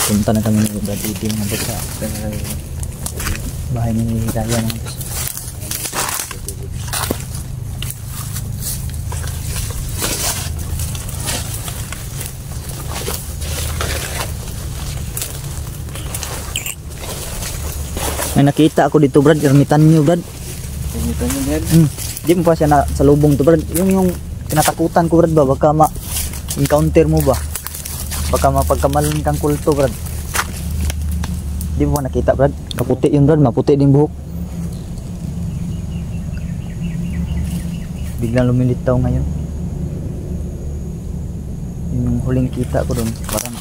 Punta na kami ni Brad Eating ng sa bahay ni Raya ng may nakita ako dito Brad, ermitan nyo Brad. Ermitan nyo Brad? Di mo pa siya na sa lubong to Brad. Yung kinatakutan ko Brad ba, baka ma-encounter mo ba? Baka mapagkamalan kang kulto Brad. Di mo pa nakita Brad? Kaputi yun Brad, maputi din buhok. Biglang lumilitaw ngayon. Yung huling kita ko doon, parang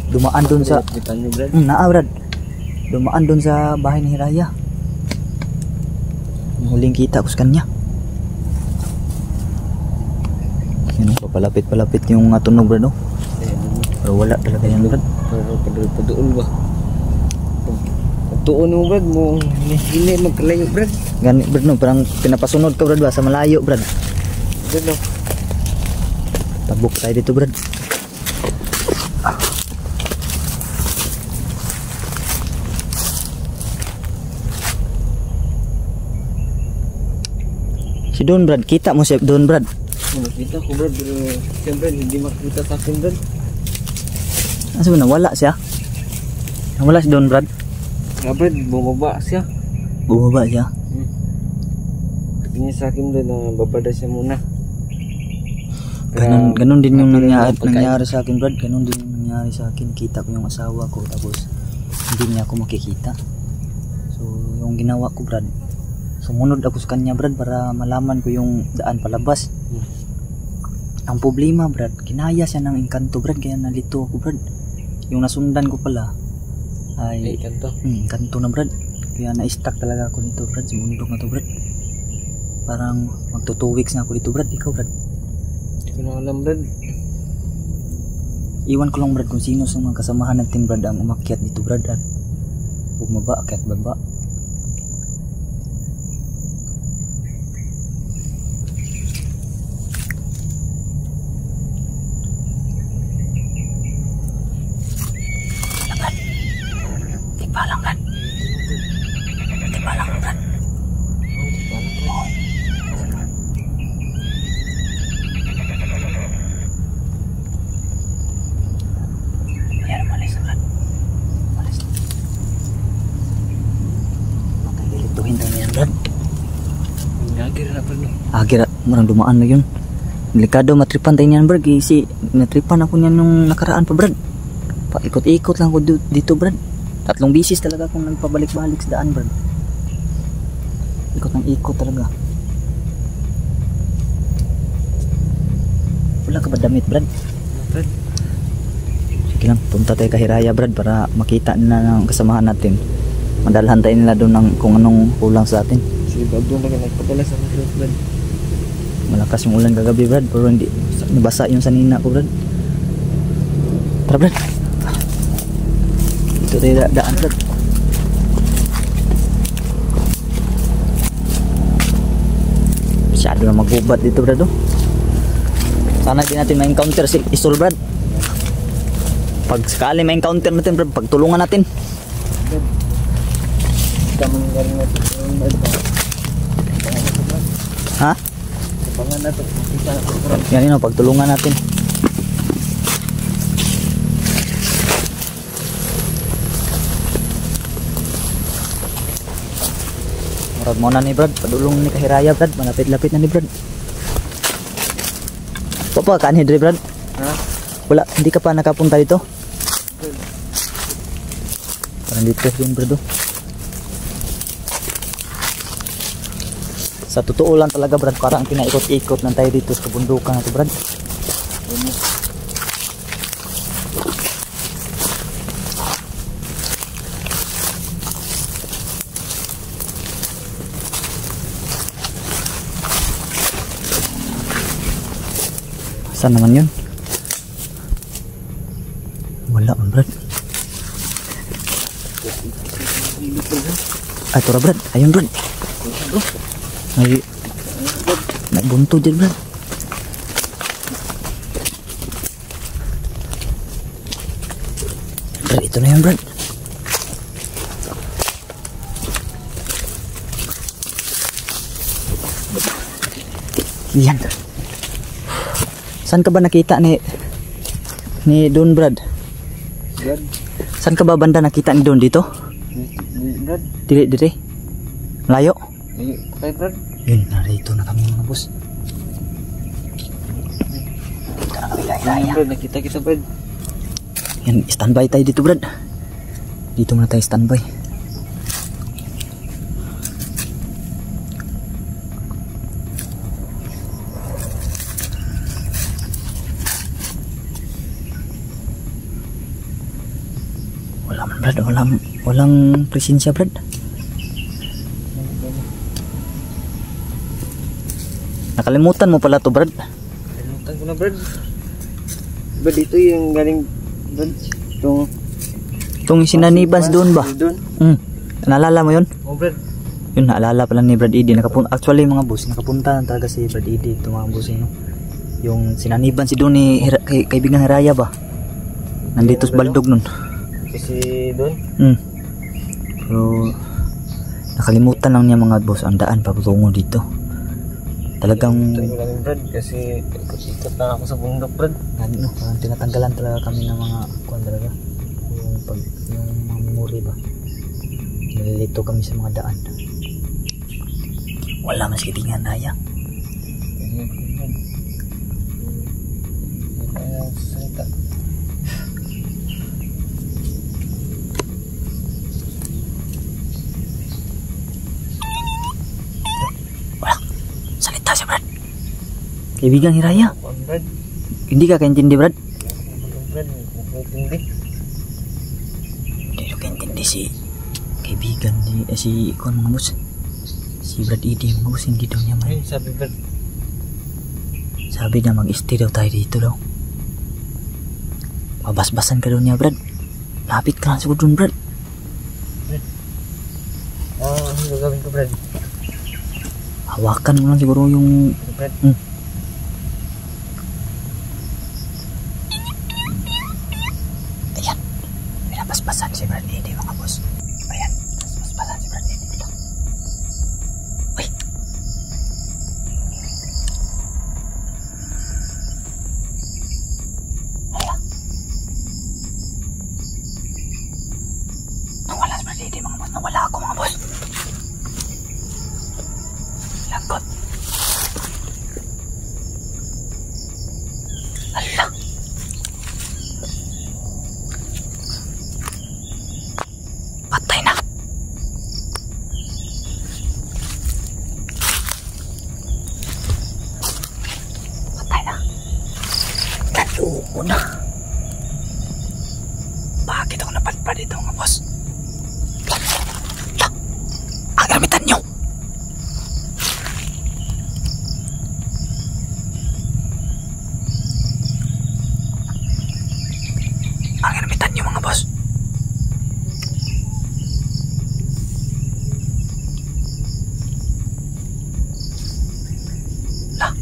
dumaan doon sa... Ermitan nyo Brad? Naa Brad. Dumaan doon sa bahay ni Hiraya. Yung huling kita ko sa kanya. Yan, papalapit-palapit yung tunog Brad, no? Pero wala talaga yan Brad. Pero padoon ba? Pagtuon mo Brad, mo hindi magkalayo Brad. Gani Brad, no? Parang pinapasunod ka Brad ba? Sa malayo Brad. Brad, no? Tabok tayo dito Brad. Si Don Brad, kita mo si Don Brad. Nakita ko Brad, pero siyempre hindi makita sa akin Brad. Asa ba nawala siya? Nawala si Don Brad? Nga Brad, bumaba siya. Bumaba siya? Tingin sa akin Brad, na babada siya muna. Ganun din yung nangyari sa akin Brad. Ganun din yung nangyari sa akin. Kita ko yung asawa ko, tapos hindi niya ako makikita. So yung ginawa ko Brad, sumunod ako sa kanya Brad para malaman ko yung daan palabas. Ang problema Brad, kinaya siya ng engkanto Brad, kaya nalito ako Brad. Yung nasundan ko pala ay engkanto na Brad, kaya na-stuck talaga ako dito Brad, sumundok na to Brad. Parang magto 2 weeks na ako dito Brad. Ikaw Brad? Hindi ko na alam Brad. Iwan ko lang Brad kung sino sa mga kasamahan natin Brad ang umakyat dito Brad at bumaba, akyat baba. Agira, marang dumaan na yun. Delikado matripan tayo niyan Brad. Si natripan ako niyan nung nakaraan pa Brad. Paikot-ikot lang ko dito Brad. 3 bisis talaga akong nagpabalik-balik sa daan Brad. Ikot ng ikot talaga. Wala ka ba damit Brad? Brad? Sige lang, punta tayo kay Hiraya Brad para makita nila ng kasamahan natin. Madalhan tayo nila doon ng kung anong kulang sa atin. Sige Brad, doon na nagpadala sa mga Brad. Malakas yung ulan kagabi Brad, pero hindi nabasa yung sanina ko Brad. Tara Brad, ito tayo daan Brad. Masyado na magbubat dito Brad, oh. Sana di natin ma-encounter si Isol Brad. Pag sakali ma-encounter natin Brad, pagtulungan natin. Ha? Yan yun, pagtulungan natin. Marad mo na ni Brad, padulong ni Kahiraya Brad, malapit-lapit na ni Brad. Papa, kanhidri Brad? Ha? Wala, hindi ka pa nakapunta dito? Parang dito yun Brad, oh. Sa totoo lang talaga Brad, parang pinaikot-ikot lang tayo dito sa bundukan na ito Brad. Saan naman yun? Wala man Brad. Ay, tura Brad, ayun Brad. Ay, nagbunto din Brad. Ito na yun, Brad. Yan. Saan ka ba nakita ni Don, Brad? Brad? Saan ka ba banda nakita ni Don? Dito? Brad? Dire. Malayo? Kay Brad? Yun, narito na kami mga boss. Dito na kami Raya. Brad, nakita kita Brad. Yan, standby tayo dito, Brad. Dito muna tayo standby. Wala man, Brad. Walang presensya, Brad. Nakalimutan mo pala to, Brad. Kalimutan ko na Brad. Brad, ito yung galing Brad. Itong sinanibans doon ba? Doon. Naalala mo yun? Oh Brad. Yun, naalala pala ni Brad Eddie. Actually mga boss, nakapunta na talaga si Brad Eddie. Ito mga boss, no? Yung sinaniban si doon ni kaibigan Raya ba? Nandito sa Baldog nun. Kasi doon? Pero nakalimutan lang niya mga boss ang daan patungo dito. Talagang Ito lang Brad kasi ikot na ako sa bundok Brad. ano, parang tinatanggalan talaga kami ng mga kuwan talaga. Yung mga memory ba. Nalilito kami sa mga daan. Wala mas kitingan Raya. Salita siya, Brad. Kaibigan ni Raya. Brad. Hindi ka kaintindi, Brad? Brad, hindi. Hindi ka kaintindi si kaibigan ni si Ikon mga boss. Si Brad Eddie mga boss, hindi daw niya Ayun, sabi Brad. Sabi niya mag-stay daw tayo dito daw. Mabasbasan ka daw niya, Brad. Lapit ka lang siguro dun, Brad. Ano gagawin ko Brad? Hawakan mo lang siguro yung Brad. Ayan. Pinabasbasan si Brad Eddie mga boss. Ayan. Basbasan si Brad Eddie dito. Uy. Ayan. Nawala si Brad Eddie mga boss. Nawala ako mga boss. Lagot. Ala. Patay na. Patay na. Taluko na. Bakit ako napadpad dito mga boss? Ang gamitan nyo. Ang gamitan nyo mga boss. Lah.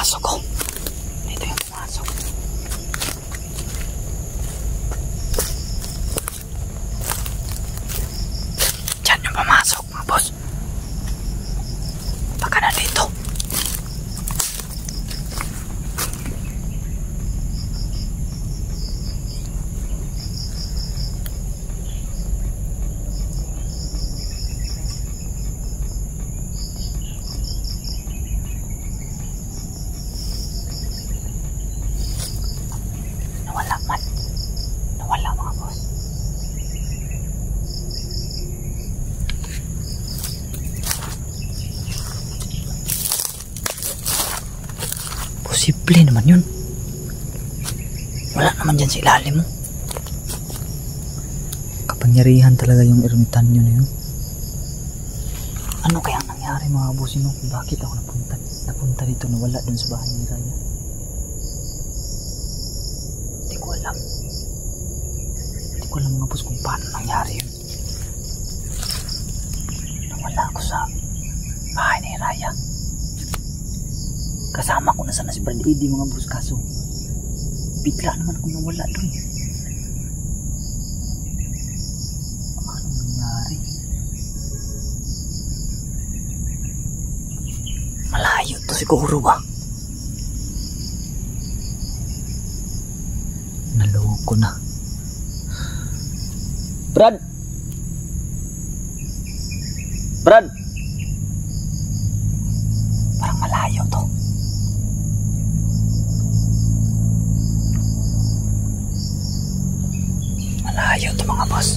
pumasok ko. Dito yung pumasok. Diyan yung pumasok mga boss. Baka na dito. Nawala mga boss. Posible naman yun. Wala naman dyan sa ilalim mo. Kapangyarihan talaga yung ermitanyo na yun. Ano kaya ang nangyari mga boss yun? Kung bakit ako napunta dito na wala dun sa bahay ni Raya? Hindi ko alam. Hindi ko alam mga boss kung paano nangyari yun. Nawala ako sa bahay ni Raya. Kasama ko na sana si Brad Eddie mga boss, kaso bigla naman akong nawala dun. Anong nangyari? Malayo to siguro ba? Naloko na. Brad! Brad! Parang malayo to. Malayo to mga boss.